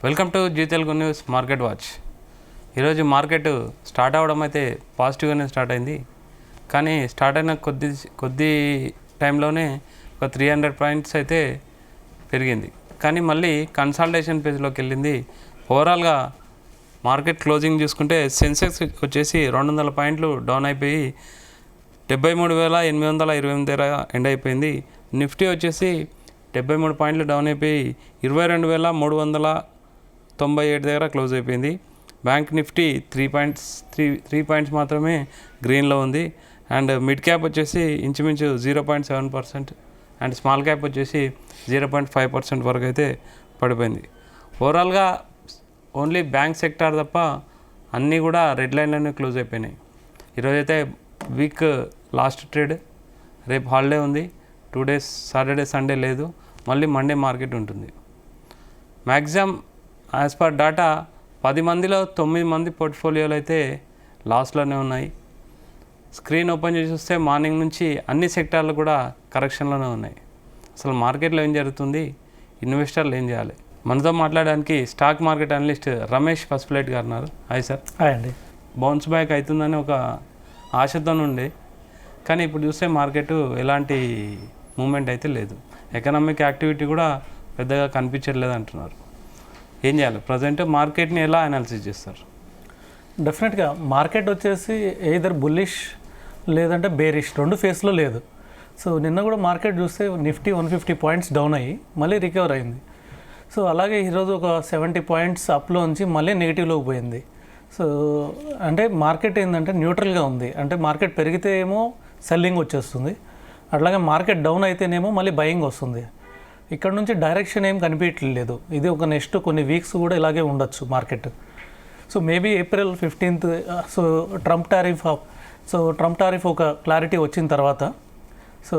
Welcome to Zee Telugu news market watch. ఈరోజు market start అవ్వడం అయితే పాజిటివ్గానే స్టార్ట్ అయింది. కానీ స్టార్ట్ అయిన కొద్ది టైంలోనే ఒక 300 పాయింట్స్ అయితే పెరిగింది. కానీ మళ్ళీ కన్సాలిడేషన్ పేజ్లోకి వెళ్ళింది. ఓవరాల్గా మార్కెట్ క్లోజింగ్ చూసుకుంటే సెన్సెక్స్ వచ్చేసి 200 పాయింట్లు డౌన్ అయిపోయి 73,828 దగ్గర ఎండ్ అయిపోయింది. నిఫ్టీ వచ్చేసి 73 పాయింట్లు డౌన్ అయిపోయి 22,397 దగ్గర క్లోజ్ అయిపోయింది. బ్యాంక్ నిఫ్టీ 3 పాయింట్స్ మాత్రమే గ్రీన్లో ఉంది. అండ్ మిడ్ క్యాప్ వచ్చేసి ఇంచుమించు 0.7% అండ్ స్మాల్ క్యాప్ వచ్చేసి 0.5% వరకు అయితే పడిపోయింది. ఓవరాల్గా ఓన్లీ బ్యాంక్ సెక్టార్ తప్ప అన్నీ కూడా రెడ్ లైన్లోనే క్లోజ్ అయిపోయినాయి. ఈరోజైతే వీక్ లాస్ట్ ట్రేడ్, రేపు హాలిడే ఉంది, 2 days సాటర్డే సండే లేదు, మళ్ళీ మండే మార్కెట్ ఉంటుంది. మ్యాక్సిమం యాజ్ పర్ డాటా 10 మందిలో 9 మంది పోర్ట్ఫోలియోలు అయితే లాస్లోనే ఉన్నాయి. స్క్రీన్ ఓపెన్ చేసి చూస్తే మార్నింగ్ నుంచి అన్ని సెక్టార్లు కూడా కరెక్షన్లోనే ఉన్నాయి. అసలు మార్కెట్లో ఏం జరుగుతుంది, ఇన్వెస్టర్లు ఏం చేయాలి? మనతో మాట్లాడడానికి స్టాక్ మార్కెట్ అనలిస్ట్ రమేష్ పసుపులేట్ గారు ఉన్నారు. Hi sir. హాయ్ అండి. బౌన్స్ బ్యాక్ అవుతుందని ఒక ఆశతో ఉండే, కానీ ఇప్పుడు చూస్తే మార్కెట్ ఎలాంటి మూమెంట్ అయితే లేదు. ఎకనామిక్ యాక్టివిటీ కూడా పెద్దగా కనిపించట్లేదు అంటున్నారు. ఏం చేయాలి? ప్రజెంట్ మార్కెట్ని ఎలా అనాలిసిస్ చేస్తారు? డెఫినెట్గా మార్కెట్ వచ్చేసి ఎయిదర్ బుల్లిష్ లేదంటే బేరిష్, 2 ఫేస్లో లేదు. సో నిన్న కూడా మార్కెట్ చూస్తే నిఫ్టీ 150 పాయింట్స్ డౌన్ అయ్యి మళ్ళీ రికవర్ అయింది. సో అలాగే ఈరోజు ఒక 70 పాయింట్స్ అప్లో నుంచి మళ్ళీ నెగిటివ్లోకి పోయింది. సో అంటే మార్కెట్ ఏంటంటే న్యూట్రల్గా ఉంది. అంటే మార్కెట్ పెరిగితే ఏమో సెల్లింగ్ వచ్చేస్తుంది, అట్లాగే మార్కెట్ డౌన్ అయితేనేమో మళ్ళీ బయింగ్ వస్తుంది. ఇక్కడ నుంచి డైరెక్షన్ ఏం కనిపించట్లేదు. ఇది ఒక నెక్స్ట్ కొన్ని వీక్స్ కూడా ఇలాగే ఉండొచ్చు market. So maybe April 15th so Trump tariff ఒక క్లారిటీ వచ్చిన తర్వాత సో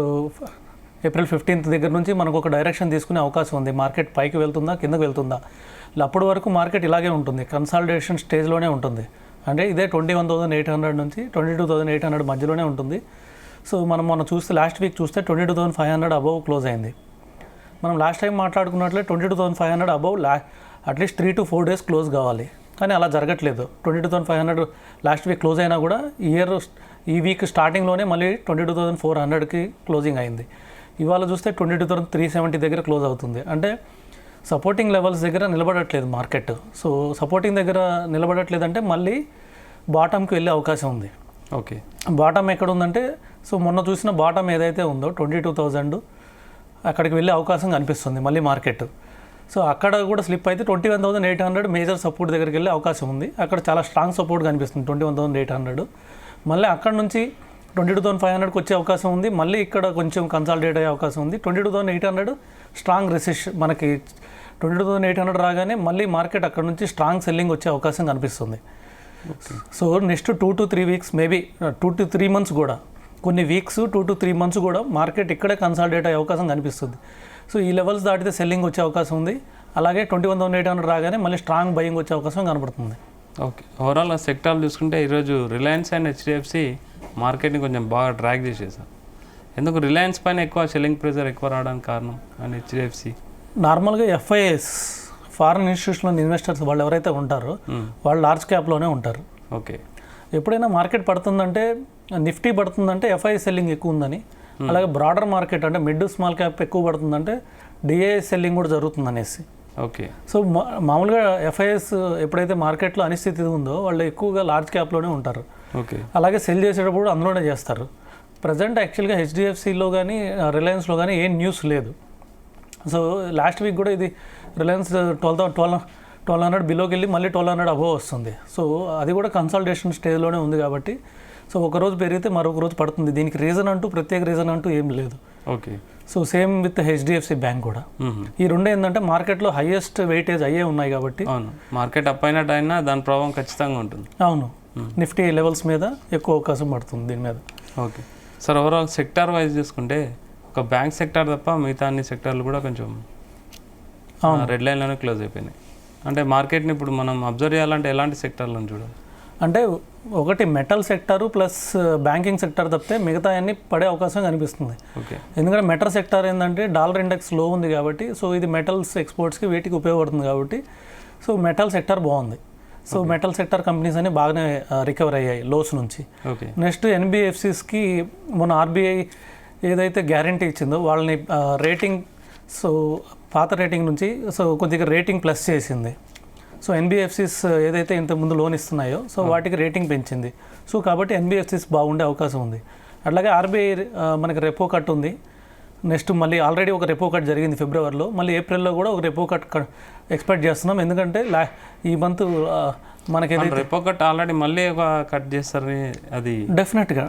April 15th దగ్గర నుంచి మనకు ఒక డైరెక్షన్ తీసుకునే అవకాశం ఉంది. మార్కెట్ పైకి వెళ్తుందా కిందకు వెళ్తుందా, అప్పటి వరకు మార్కెట్ ఇలాగే ఉంటుంది, కన్సాలిడేషన్ స్టేజ్లోనే ఉంటుంది. అంటే ఇదే 21,800 నుంచి 22,800 మధ్యలోనే ఉంటుంది. సో మనం చూస్తే లాస్ట్ వీక్ చూస్తే 22,500 అబవ్ క్లోజ్ అయింది. మనం లాస్ట్ టైం మాట్లాడుకున్నట్లే 22,500 above at least 3 to 4 days close కావాలి, కానీ అలా జరగట్లేదు. 22,500 లాస్ట్ వీక్ క్లోజ్ అయినా కూడా ఈ వీక్ స్టార్టింగ్లోనే మళ్ళీ 22,400కి క్లోజింగ్ అయింది. ఇవాళ చూస్తే 22,370 దగ్గర క్లోజ్ అవుతుంది. అంటే సపోర్టింగ్ లెవెల్స్ దగ్గర నిలబడట్లేదు మార్కెట్. సో సపోర్టింగ్ దగ్గర నిలబడట్లేదు అంటే మళ్ళీ బాటమ్కి వెళ్ళే అవకాశం ఉంది. ఓకే, బాటమ్ ఎక్కడ ఉందంటే సో మొన్న చూసిన బాటమ్ ఏదైతే ఉందో 22,000 అక్కడికి వెళ్ళే అవకాశం కనిపిస్తుంది మళ్ళీ మార్కెట్. సో అక్కడ కూడా స్లిప్ అయితే 21,800 మేజర్ సపోర్ట్ దగ్గరికి వెళ్ళే అవకాశం ఉంది. అక్కడ చాలా స్ట్రాంగ్ సపోర్ట్ కనిపిస్తుంది 21,800. మళ్ళీ అక్కడ నుంచి 22,500కి వచ్చే అవకాశం ఉంది. మళ్ళీ ఇక్కడ కొంచెం కన్సాలిడేట్ అయ్యే అవకాశం ఉంది. 22,800 స్ట్రాంగ్ రెసిషన్, మనకి 22,800 రాగానే మళ్ళీ మార్కెట్ అక్కడ నుంచి స్ట్రాంగ్ సెల్లింగ్ వచ్చే అవకాశం కనిపిస్తుంది. So next 2 to 3 weeks, maybe 2 to 3 months కూడా, కొన్ని వీక్స్ 2 to 3 months కూడా మార్కెట్ ఇక్కడే కన్సాలిడేట్ అయ్యే అవకాశం కనిపిస్తుంది. సో ఈ లెవెల్స్ దాటితే సెల్లింగ్ వచ్చే అవకాశం ఉంది. అలాగే 21,800 రాగానే మళ్ళీ స్ట్రాంగ్ బయింగ్ వచ్చే అవకాశం కనబడుతుంది. ఓకే, ఓవరాల్ సెక్టార్లు చూసుకుంటే ఈరోజు రిలయన్స్ అండ్ హెచ్డిఎఫ్సి మార్కెట్ని కొంచెం బాగా డ్రాగ్ చేసేసారు. ఎందుకు రిలయన్స్ పైన ఎక్కువ సెల్లింగ్ ప్రెజర్ ఎక్కువ రావడానికి కారణం? అండ్ హెచ్డిఎఫ్సి నార్మల్గా FIIs, ఫారిన్ ఇన్స్టిట్యూషనల్ ఇన్వెస్టర్స్ వాళ్ళు ఎవరైతే ఉంటారో వాళ్ళు లార్జ్ క్యాప్లోనే ఉంటారు. ఓకే, ఎప్పుడైనా మార్కెట్ పడుతుందంటే, నిఫ్టీ పడుతుందంటే FII సెల్లింగ్ ఎక్కువ ఉందని, అలాగే బ్రాడర్ మార్కెట్ అంటే మిడ్ స్మాల్ క్యాప్ ఎక్కువ పడుతుందంటే DAI సెల్లింగ్ కూడా జరుగుతుంది అనేసి. ఓకే, సో మామూలుగా FIIs ఎప్పుడైతే మార్కెట్లో అనిస్థితి ఉందో వాళ్ళు ఎక్కువగా లార్జ్ క్యాప్లోనే ఉంటారు. ఓకే, అలాగే సెల్ చేసేటప్పుడు అందులోనే చేస్తారు. ప్రజెంట్ యాక్చువల్గా HDFCలో కానీ రిలయన్స్లో కానీ ఏం న్యూస్ లేదు. సో లాస్ట్ వీక్ కూడా ఇది రిలయన్స్ 1200 బిలోకి వెళ్ళి మళ్ళీ 1200 అబోవ్ వస్తుంది. సో అది కూడా కన్సాలిడేషన్ స్టేజ్లోనే ఉంది కాబట్టి సో ఒకరోజు పెరిగితే మరొక రోజు పడుతుంది. దీనికి రీజన్ అంటూ ప్రత్యేక రీజన్ అంటూ ఏం లేదు. Okay, so same with HDFC bank కూడా. ఈ రెండు ఏంటంటే మార్కెట్లో హైయెస్ట్ వెయిటేజ్ అయ్యే ఉన్నాయి కాబట్టి. అవును, మార్కెట్ అప్ అయినట్టు అయినా దాని ప్రభావం ఖచ్చితంగా ఉంటుంది. అవును, నిఫ్టీ లెవెల్స్ మీద ఎక్కువ అవకాశం పడుతుంది దీని మీద. Okay sir, overall sector wise చూసుకుంటే ఒక బ్యాంక్ సెక్టార్ తప్ప మిగతా అన్ని సెక్టార్లు కూడా కొంచెం రెడ్ లైన్లోనే క్లోజ్ అయిపోయినాయి. అంటే మార్కెట్ని ఇప్పుడు మనం అబ్జర్వ్ చేయాలంటే ఎలాంటి సెక్టార్లను చూడాలి? అంటే ఒకటి metal sector plus banking sector తప్పితే మిగతా అన్ని పడే అవకాశం కనిపిస్తుంది. ఎందుకంటే మెటల్ సెక్టార్ ఏంటంటే డాలర్ ఇండెక్స్ లో ఉంది కాబట్టి, సో ఇది మెటల్స్ ఎక్స్పోర్ట్స్కి వీటికి ఉపయోగపడుతుంది కాబట్టి సో మెటల్ సెక్టర్ బాగుంది. సో మెటల్ సెక్టర్ కంపెనీస్ అన్ని బాగానే రికవర్ అయ్యాయి లోస్ నుంచి. ఓకే. నెక్స్ట్ ఎన్బిఎఫ్సిస్కి మొన్న ఆర్బీఐ ఏదైతే గ్యారంటీ ఇచ్చిందో వాళ్ళని రేటింగ్, సో పాత రేటింగ్ నుంచి సో కొద్దిగా రేటింగ్ ప్లస్ చేసింది. సో ఎన్బిఎఫ్సిస్ ఏదైతే ఇంతకుముందు లోన్ ఇస్తున్నాయో సో వాటికి రేటింగ్ పెంచింది. సో కాబట్టి ఎన్బిఎఫ్సిస్ బాగుండే అవకాశం ఉంది. అట్లాగే ఆర్బీఐ మనకి రెపో కట్ ఉంది. నెక్స్ట్ మళ్ళీ ఆల్రెడీ ఒక రెపో కట్ జరిగింది ఫిబ్రవరిలో, మళ్ళీ ఏప్రిల్లో కూడా ఒక రెపో కట్ ఎక్స్పెక్ట్ చేస్తున్నాం. ఎందుకంటే ఈ మంత్ మనకి రెపో కట్ ఆల్రెడీ మళ్ళీ ఒక కట్ చేస్తారని అది డెఫినెట్గా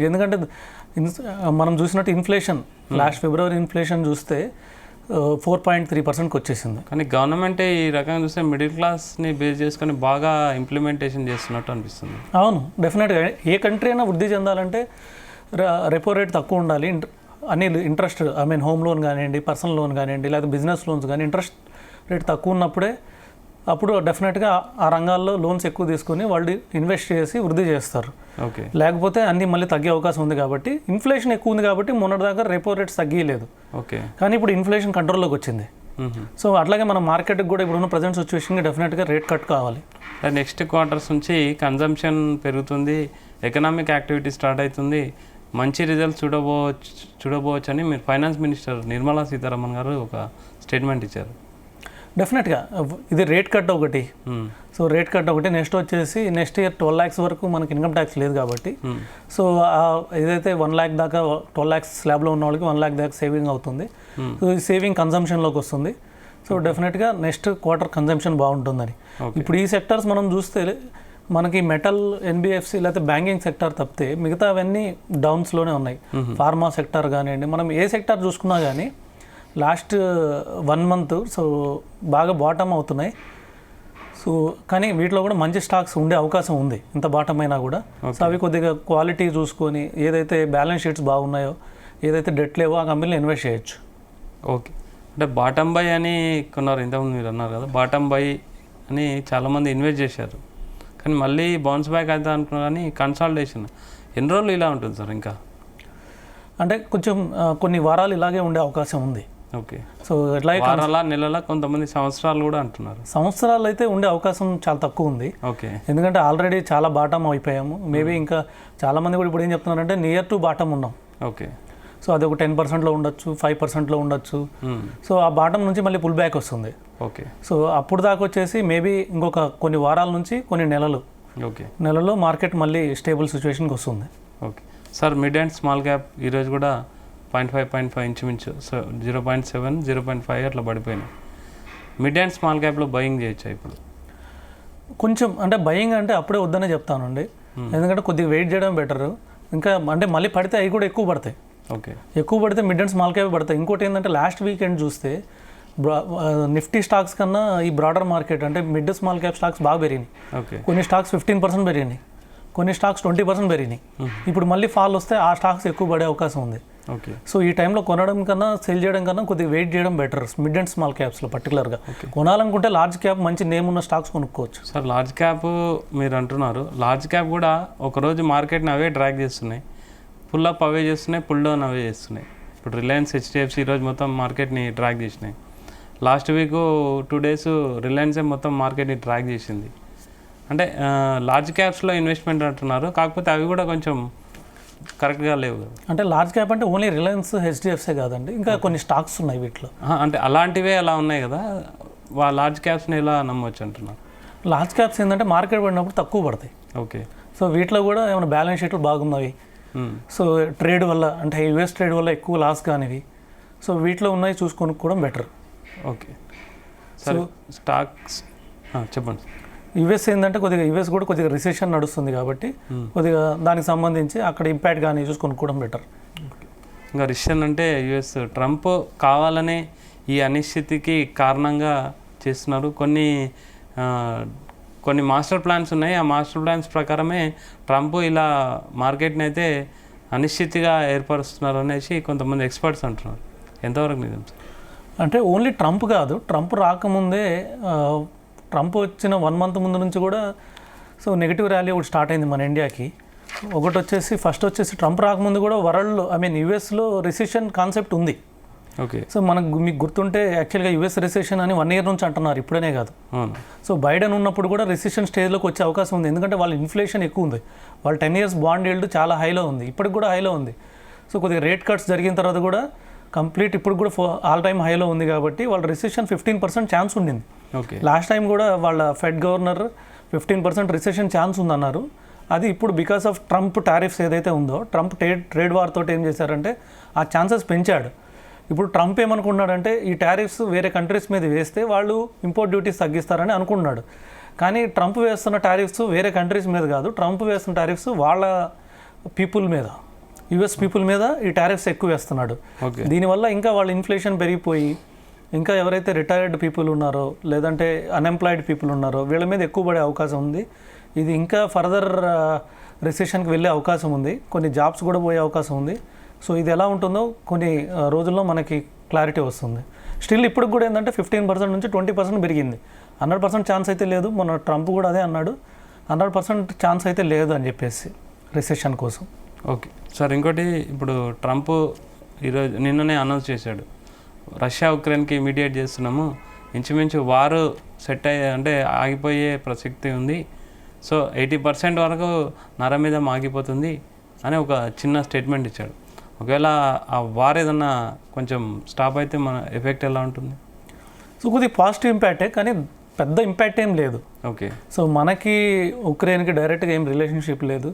ఎందుకంటే మనం చూసినట్టు ఇన్ఫ్లేషన్ లాస్ట్ ఫిబ్రవరి ఇన్ఫ్లేషన్ చూస్తే 4.3%కి వచ్చేసింది. కానీ గవర్నమెంటే ఈ రకంగా చూస్తే మిడిల్ క్లాస్ని బేస్ చేసుకొని బాగా ఇంప్లిమెంటేషన్ చేస్తున్నట్టు అనిపిస్తుంది. అవును, డెఫినెట్గా ఏ కంట్రీ అయినా వృద్ధి చెందాలంటే రెపో రేట్ తక్కువ ఉండాలి. అన్ని ఇంట్రెస్ట్ హోమ్ లోన్ కానివ్వండి, పర్సనల్ లోన్ కానివ్వండి, లేదా బిజినెస్ లోన్స్ కానీ ఇంట్రెస్ట్ రేట్ తక్కువ ఉన్నప్పుడే అప్పుడు డెఫినెట్గా ఆ రంగాల్లో లోన్స్ ఎక్కువ తీసుకొని వాళ్ళు ఇన్వెస్ట్ చేసి వృద్ధి చేస్తారు. ఓకే. లేకపోతే అన్నీ మళ్ళీ తగ్గే అవకాశం ఉంది. కాబట్టి ఇన్ఫ్లేషన్ ఎక్కువ ఉంది కాబట్టి మొన్నటిదాకా రెపో రేట్స్ తగ్గలేదు. ఓకే. కానీ ఇప్పుడు ఇన్ఫ్లేషన్ కంట్రోల్లోకి వచ్చింది. సో అట్లాగే మన మార్కెట్కి కూడా ఇప్పుడున్న ప్రజెంట్ సిచ్యువేషన్కి డెఫినెట్గా రేట్ కట్ కావాలి. నెక్స్ట్ క్వార్టర్స్ నుంచి కన్జంప్షన్ పెరుగుతుంది, ఎకనామిక్ యాక్టివిటీ స్టార్ట్ అవుతుంది, మంచి రిజల్ట్స్ చూడబోవచ్చు అని మీరు ఫైనాన్స్ మినిస్టర్ నిర్మలా సీతారామన్ గారు ఒక స్టేట్మెంట్ ఇచ్చారు. డెఫినెట్గా ఇది రేట్ కట్ ఒకటి. సో రేట్ కట్ ఒకటి. నెక్స్ట్ వచ్చేసి నెక్స్ట్ ఇయర్ 12 lakhs వరకు మనకి ఇన్కమ్ ట్యాక్స్ లేదు కాబట్టి సో ఏదైతే 1 lakh దాకా 12 lakhs స్లాబ్లో ఉన్న వాళ్ళకి 1 lakh దాకా సేవింగ్ అవుతుంది. సో ఈ సేవింగ్ కన్జంప్షన్లోకి వస్తుంది. సో డెఫినెట్గా నెక్స్ట్ క్వార్టర్ కన్జంప్షన్ బాగుంటుందని. ఇప్పుడు ఈ సెక్టర్స్ మనం చూస్తే మనకి మెటల్, ఎన్బిఎఫ్సి లేకపోతే బ్యాంకింగ్ సెక్టర్ తప్పితే మిగతా అవన్నీ డౌన్స్లోనే ఉన్నాయి. ఫార్మా సెక్టర్ కానివ్వండి, మనం ఏ సెక్టర్ చూసుకున్నా కానీ లాస్ట్ 1 month సో బాగా బాటమ్ అవుతున్నాయి. సో కానీ వీటిలో కూడా మంచి స్టాక్స్ ఉండే అవకాశం ఉంది ఇంత బాటమ్ అయినా కూడా. సో అవి కొద్దిగా క్వాలిటీ చూసుకొని ఏదైతే బ్యాలెన్స్ షీట్స్ బాగున్నాయో, ఏదైతే డెట్ లేవో ఆ కంపెనీలో ఇన్వెస్ట్ చేయొచ్చు. ఓకే. అంటే బాటమ్ బై అని కొన్నారు, ఇంతకుముందు మీరు అన్నారు కదా, బాటమ్ బై అని చాలామంది ఇన్వెస్ట్ చేశారు. కానీ మళ్ళీ బౌన్స్ బ్యాక్ అవుతా అనుకున్నారు. కానీ కన్సాలిడేషన్ ఎన్ని రోజులు ఇలా ఉంటుంది సార్? ఇంకా అంటే కొంచెం కొన్ని వారాలు ఇలాగే ఉండే అవకాశం ఉంది. ఓకే. సో ఎట్లాగే వారాల నెలల, కొంతమంది సంవత్సరాలు కూడా అంటున్నారు. సంవత్సరాలు అయితే ఉండే అవకాశం చాలా తక్కువ ఉంది. ఓకే. ఎందుకంటే ఆల్రెడీ చాలా బాటమ్ అయిపోయాము. మేబీ ఇంకా చాలామంది కూడా ఇప్పుడు ఏం చెప్తున్నారంటే నియర్ టు బాటమ్ ఉన్నాం. ఓకే. సో అది ఒక 10%లో ఉండొచ్చు, 5%లో ఉండొచ్చు. సో ఆ బాటమ్ నుంచి మళ్ళీ పుల్ బ్యాక్ వస్తుంది. ఓకే. సో అప్పుడు దాకా వచ్చేసి మేబీ ఇంకొక కొన్ని వారాల నుంచి కొన్ని నెలల్లో మార్కెట్ మళ్ళీ స్టేబుల్ సిచ్యువేషన్కి వస్తుంది. Okay sir. Mid and small cap ఈరోజు కూడా 0.5 ఇంచుమించు, సో 0.7, 0.5 అట్లా పడిపోయినాయి. మిడ్ అండ్ స్మాల్ క్యాప్లో బయింగ్ చేయొచ్చా ఇప్పుడు? కొంచెం అంటే బయింగ్ అంటే అప్పుడే వద్దనే చెప్తానండి. ఎందుకంటే కొద్దిగా వెయిట్ చేయడం బెటర్. ఇంకా అంటే మళ్ళీ పడితే అవి కూడా ఎక్కువ పడతాయి. ఓకే. ఎక్కువ పడితే మిడ్ అండ్ స్మాల్ క్యాప్ పడతాయి. ఇంకోటి ఏంటంటే లాస్ట్ వీకెండ్ చూస్తే నిఫ్టీ స్టాక్స్ కన్నా ఈ బ్రాడర్ మార్కెట్ అంటే మిడ్ స్మాల్ క్యాప్ స్టాక్స్ బాగా పెరిగినాయి. ఓకే. కొన్ని స్టాక్స్ 15% పెరిగినాయి, కొన్ని స్టాక్స్ 20% పెరిగినాయి. ఇప్పుడు మళ్ళీ ఫాల్ వస్తే ఆ స్టాక్స్ ఎక్కువ పడే అవకాశం ఉంది. ఓకే. సో ఈ టైంలో కొనడం కన్నా సెల్ చేయడం కన్నా కొద్దిగా వెయిట్ చేయడం బెటర్ మిడ్ అండ్ స్మాల్ క్యాప్స్లో పర్టికులర్గా. కొనాలనుకుంటే లార్జ్ క్యాప్ మంచి నేమ్ ఉన్న స్టాక్స్ కొనుక్కోవచ్చు. సార్ లార్జ్ క్యాప్ మీరు అంటున్నారు, లార్జ్ క్యాప్ కూడా ఒకరోజు మార్కెట్ని అవే డ్రాగ్ చేస్తున్నాయి, పుల్ అప్ అవే చేస్తున్నాయి, పుల్ డౌన్ అవే చేస్తున్నాయి. ఇప్పుడు రిలయన్స్, హెచ్డిఎఫ్సి ఈరోజు మొత్తం మార్కెట్ని డ్రాగ్ చేసినాయి. లాస్ట్ వీక్ 2 days రిలయన్సే మొత్తం మార్కెట్ని డ్రాగ్ చేసింది. అంటే లార్జ్ క్యాప్స్లో ఇన్వెస్ట్మెంట్ అంటున్నారు, కాకపోతే అవి కూడా కొంచెం కరెక్ట్గా లేవు. అంటే లార్జ్ క్యాప్ అంటే ఓన్లీ రిలయన్స్, హెచ్డిఎఫ్సీ కాదండి, ఇంకా కొన్ని స్టాక్స్ ఉన్నాయి వీటిలో. అంటే అలాంటివే అలా ఉన్నాయి కదా, లార్జ్ క్యాప్స్ని ఎలా నమ్మవచ్చు అంటున్నారు? లార్జ్ క్యాప్స్ ఏంటంటే మార్కెట్ పడినప్పుడు తక్కువ పడతాయి. ఓకే. సో వీటిలో కూడా ఏమైనా బ్యాలెన్స్ షీట్లు బాగున్నవి, సో ట్రేడ్ వల్ల అంటే యూఎస్ ట్రేడ్ వల్ల ఎక్కువ లాస్ కానివి, సో వీటిలో ఉన్నాయి చూసి కొనుక్కోవడం బెటర్. ఓకే. సో స్టాక్స్ చెప్పండి. యుఎస్ ఏంటంటే కొద్దిగా యుఎస్ కూడా కొద్దిగా రిసెషన్ నడుస్తుంది కాబట్టి కొద్దిగా దానికి సంబంధించి అక్కడ ఇంపాక్ట్ కానీ చూసి కొనుక్కోవడం బెటర్. ఇంకా రిసెషన్ అంటే యుఎస్ ట్రంప్ కావాలనే ఈ అనిశ్చితికి కారణంగా చేస్తున్నారు. కొన్ని మాస్టర్ ప్లాన్స్ ఉన్నాయి. ఆ మాస్టర్ ప్లాన్స్ ప్రకారమే ట్రంప్ ఇలా మార్కెట్ని అయితే అనిశ్చితిగా ఏర్పరుస్తున్నారు అనేసి కొంతమంది ఎక్స్పర్ట్స్ అంటున్నారు. ఎంతవరకు నిజం సార్? అంటే ఓన్లీ ట్రంప్ కాదు, ట్రంప్ రాకముందే ట్రంప్ వచ్చిన 1 month ముందు నుంచి కూడా సో నెగిటివ్ ర్యాలీ ఒకటి స్టార్ట్ అయింది మన ఇండియాకి. ఫస్ట్ వచ్చేసి ట్రంప్ రాకముందు కూడా వరల్డ్లో యుఎస్లో రిసెషన్ కాన్సెప్ట్ ఉంది. ఓకే. సో మీకు గుర్తుంటే యాక్చువల్గా యూఎస్ రిసెషన్ అని 1 year నుంచి అంటున్నారు, ఇప్పుడనే కాదు. అవును. సో బైడెన్ ఉన్నప్పుడు కూడా రిసెషన్ స్టేజ్లోకి వచ్చే అవకాశం ఉంది, ఎందుకంటే వాళ్ళ ఇన్ఫ్లేషన్ ఎక్కువ ఉంది, వాళ్ళ 10 years బాండ్ ఈల్డ్ చాలా హైలో ఉంది, ఇప్పటికి కూడా హైలో ఉంది. సో కొద్దిగా రేట్ కట్స్ జరిగిన తర్వాత కూడా కంప్లీట్ ఇప్పుడు కూడా ఆల్ టైమ్ హైలో ఉంది, కాబట్టి వాళ్ళ రిసెషన్ 15% ఛాన్స్ ఉండింది. ఓకే. లాస్ట్ టైం కూడా వాళ్ళ ఫెడ్ గవర్నర్ 15% రిసెషన్ ఛాన్స్ ఉందన్నారు. అది ఇప్పుడు బికాస్ ఆఫ్ ట్రంప్ టారిఫ్స్ ఏదైతే ఉందో, ట్రంప్ ట్రేడ్ వార్ తోటి ఏం చేశారంటే ఆ ఛాన్సెస్ పెంచాడు. ఇప్పుడు ట్రంప్ ఏమనుకున్నాడంటే ఈ టారిఫ్స్ వేరే కంట్రీస్ మీద వేస్తే వాళ్ళు ఇంపోర్ట్ డ్యూటీస్ తగ్గిస్తారని అనుకున్నాడు. కానీ ట్రంప్ వేస్తున్న టారిఫ్స్ వేరే కంట్రీస్ మీద కాదు, ట్రంప్ వేస్తున్న టారిఫ్స్ వాళ్ళ పీపుల్ మీద, యుఎస్ పీపుల్ మీద ఈ టారిఫ్స్ ఎక్కువ వేస్తున్నాడు. దీనివల్ల ఇంకా వాళ్ళ ఇన్ఫ్లేషన్ పెరిగిపోయి ఇంకా ఎవరైతే రిటైర్డ్ పీపుల్ ఉన్నారో లేదంటే అన్ఎంప్లాయిడ్ పీపుల్ ఉన్నారో వీళ్ళ మీద ఎక్కువ పడే అవకాశం ఉంది. ఇది ఇంకా ఫర్దర్ రిసెషన్కి వెళ్ళే అవకాశం ఉంది, కొన్ని జాబ్స్ కూడా పోయే అవకాశం ఉంది. సో ఇది ఎలా ఉంటుందో కొన్ని రోజుల్లో మనకి క్లారిటీ వస్తుంది. స్టిల్ ఇప్పుడు కూడా ఏంటంటే 15% నుంచి 20% పెరిగింది. 100% ఛాన్స్ అయితే లేదు, మొన్న ట్రంప్ కూడా అదే అన్నాడు, 100% ఛాన్స్ అయితే లేదు అని చెప్పేసి రిసెషన్ కోసం. ఓకే సార్, ఇంకోటి ఇప్పుడు ట్రంప్ ఈరోజు నిన్ననే అనౌన్స్ చేశాడు, రష్యా ఉక్రెయిన్కి మీడియేట్ చేస్తున్నాము, ఇంచుమించు వారు సెట్ అయ్యే అంటే ఆగిపోయే ప్రసక్తి ఉంది, సో 80% వరకు నర మీద ఆగిపోతుంది అని ఒక చిన్న స్టేట్మెంట్ ఇచ్చాడు. ఒకవేళ ఆ వార్ ఏదన్నా కొంచెం స్టాప్ అయితే మన ఎఫెక్ట్ ఎలా ఉంటుంది? సో కొద్దిగా పాజిటివ్ ఇంపాక్టే, కానీ పెద్ద ఇంపాక్ట్ ఏం లేదు. ఓకే. సో మనకి ఉక్రెయిన్కి డైరెక్ట్గా ఏం రిలేషన్షిప్ లేదు.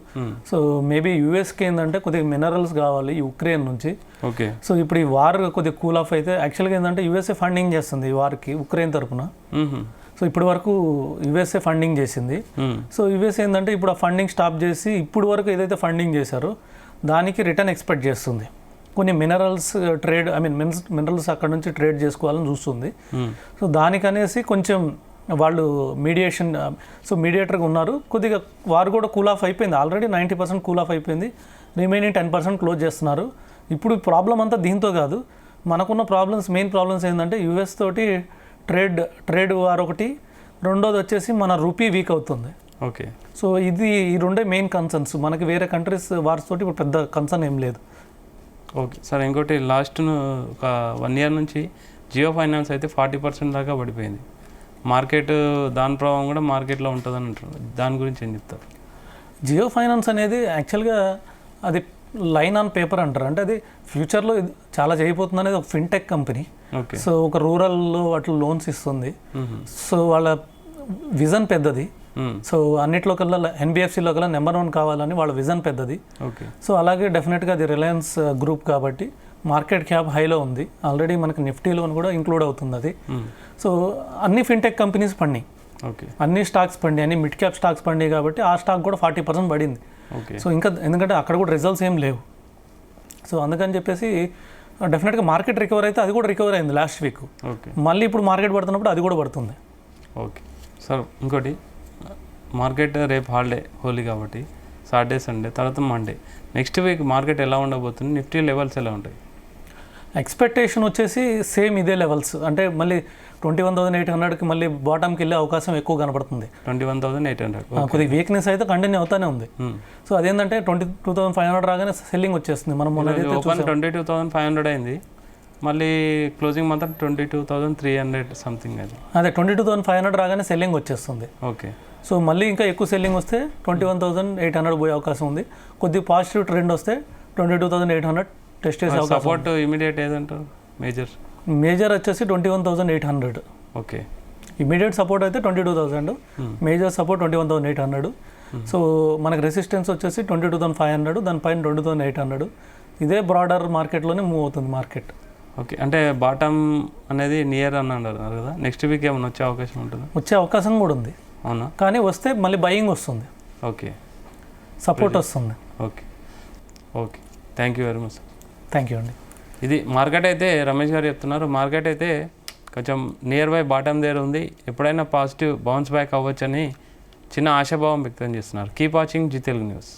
సో మేబీ యూఎస్కి ఏంటంటే కొద్దిగా మినరల్స్ కావాలి ఈ ఉక్రెయిన్ నుంచి. ఓకే. సో ఇప్పుడు ఈ వార్ కొద్దిగా కూల్ ఆఫ్ అయితే యాక్చువల్గా ఏంటంటే యూఎస్ఏ ఫండింగ్ చేస్తుంది ఈ వార్కి ఉక్రెయిన్ తరఫున. సో ఇప్పటి వరకు యూఎస్ఏ ఫండింగ్ చేసింది. సో యూఎస్ ఏంటంటే ఇప్పుడు ఆ ఫండింగ్ స్టాప్ చేసి ఇప్పుడు వరకు ఏదైతే ఫండింగ్ చేశారో దానికి రిటర్న్ ఎక్స్పెక్ట్ చేస్తుంది. కొన్ని మినరల్స్ ట్రేడ్ మినరల్స్ అక్కడ నుంచి ట్రేడ్ చేసుకోవాలని చూస్తుంది. సో దానికనేసి కొంచెం వాళ్ళు మీడియేషన్, సో మీడియేటర్గా ఉన్నారు. కొద్దిగా వారు కూడా కూల్ ఆఫ్ అయిపోయింది, ఆల్రెడీ 90% కూల్ ఆఫ్ అయిపోయింది, రిమైనింగ్ 10% క్లోజ్ చేస్తున్నారు. ఇప్పుడు ప్రాబ్లం అంతా దీంతో కాదు, మనకున్న మెయిన్ ప్రాబ్లమ్స్ ఏంటంటే యూఎస్ తోటి ట్రేడ్ వార్ ఒకటి, రెండోది వచ్చేసి మన రూపీ వీక్ అవుతుంది. ఓకే. సో ఈ రెండే మెయిన్ కన్సర్న్స్, మనకి వేరే కంట్రీస్ వార్స్ తోటి ఇప్పుడు పెద్ద కన్సర్న్ ఏం లేదు. ఓకే సార్, ఇంకోటి లాస్ట్ ఒక 1 year నుంచి జియో ఫైనాన్స్ అయితే 40% దాకా పడిపోయింది. మార్కెట్ దాని ప్రభావం కూడా మార్కెట్లో ఉంటుందని అంటారు, దాని గురించి ఏం చెప్తారు? జియో ఫైనాన్స్ అనేది యాక్చువల్గా అది లైన్ ఆన్ పేపర్ అంటారు, అంటే అది ఫ్యూచర్లో చాలా చేయబోతుంది అనేది ఒక ఫిన్టెక్ కంపెనీ. ఓకే. సో ఒక రూరల్లో వాటి లోన్స్ ఇస్తుంది. సో వాళ్ళ విజన్ పెద్దది. సో అన్నిట్లో కల్లా ఎన్బిఎఫ్సిలో కల్లా నెంబర్ 1 కావాలని వాళ్ళ విజన్ పెద్దది. ఓకే. సో అలాగే డెఫినెట్గా అది రిలయన్స్ గ్రూప్ కాబట్టి మార్కెట్ క్యాప్ హైలో ఉంది, ఆల్రెడీ మనకి నిఫ్టీలోని కూడా ఇంక్లూడ్ అవుతుంది అది. సో అన్ని ఫిన్టెక్ కంపెనీస్ పడినాయి. ఓకే. అన్ని స్టాక్స్ పడినాయి, అన్ని మిడ్ క్యాప్ స్టాక్స్ పడినాయి కాబట్టి ఆ స్టాక్ కూడా 40% పడింది. ఓకే. సో ఇంకా ఎందుకంటే అక్కడ కూడా రిజల్ట్స్ ఏం లేవు. సో అందుకని చెప్పేసి డెఫినెట్గా మార్కెట్ రికవర్ అయితే అది కూడా రికవర్ అయింది లాస్ట్ వీక్. ఓకే. మళ్ళీ ఇప్పుడు మార్కెట్ పడుతున్నప్పుడు అది కూడా పడుతుంది. ఓకే సార్, ఇంకోటి మార్కెట్ రేపు హాలిడే హోలీ కాబట్టి సాటర్డే సండే తర్వాత మండే, నెక్స్ట్ వీక్ మార్కెట్ ఎలా ఉండబోతుంది, నిఫ్టీ లెవెల్స్ ఎలా ఉంటాయి? ఎక్స్పెక్టేషన్ వచ్చేసి సేమ్ ఇదే లెవెల్స్, అంటే మళ్ళీ 21,800కి మళ్ళీ బాటమ్కి వెళ్ళే అవకాశం ఎక్కువ కనపడుతుంది. 21,800 కొద్దిగా వీక్నెస్ అయితే కంటిన్యూ అవుతానే ఉంది. సో అదేంటంటే 22,500 రాగానే సెల్లింగ్ వచ్చేస్తుంది. మనం 22,500 అయింది, మళ్ళీ క్లోజింగ్ మాత్రం 22,300 సంథింగ్. అదే 22,500 రాగానే సెల్లింగ్ వచ్చేస్తుంది. ఓకే. సో మళ్ళీ ఇంకా ఎక్కువ సెల్లింగ్ వస్తే 21,800 పోయే అవకాశం ఉంది. కొద్దిగా పాజిటివ్ ట్రెండ్ వస్తే 22,800 టెస్ట్ చేసే అవకాశం. Support immediate ఏదంటారు? మేజర్ వచ్చేసి 21,800. ఓకే. ఇమీడియట్ సపోర్ట్ అయితే 22,000, మేజర్ సపోర్ట్ 21,800. సో మనకు రెసిస్టెన్స్ వచ్చేసి 22,500, దానిపైన 22,800. ఇదే బ్రాడర్ మార్కెట్లోనే మూవ్ అవుతుంది మార్కెట్. ఓకే. అంటే బాటమ్ అనేది నియర్ అని అన్నారు కదా, నెక్స్ట్ వీక్ ఏమైనా వచ్చే అవకాశం ఉంటుంది? వచ్చే అవకాశం కూడా ఉంది. అవునా? కానీ వస్తే మళ్ళీ బయింగ్ వస్తుంది. ఓకే. సపోర్ట్ వస్తుంది. Okay. Okay, thank you very much. Thank you అండి. ఇది మార్కెట్ అయితే రమేష్ గారు చెప్తున్నారు, మార్కెట్ అయితే కొంచెం నియర్ బై బాటమ్ దగ్గర ఉంది, ఎప్పుడైనా పాజిటివ్ బౌన్స్ బ్యాక్ అవ్వచ్చని చిన్న ఆశాభావం వ్యక్తం చేస్తున్నారు. Keep watching Zee Telugu news.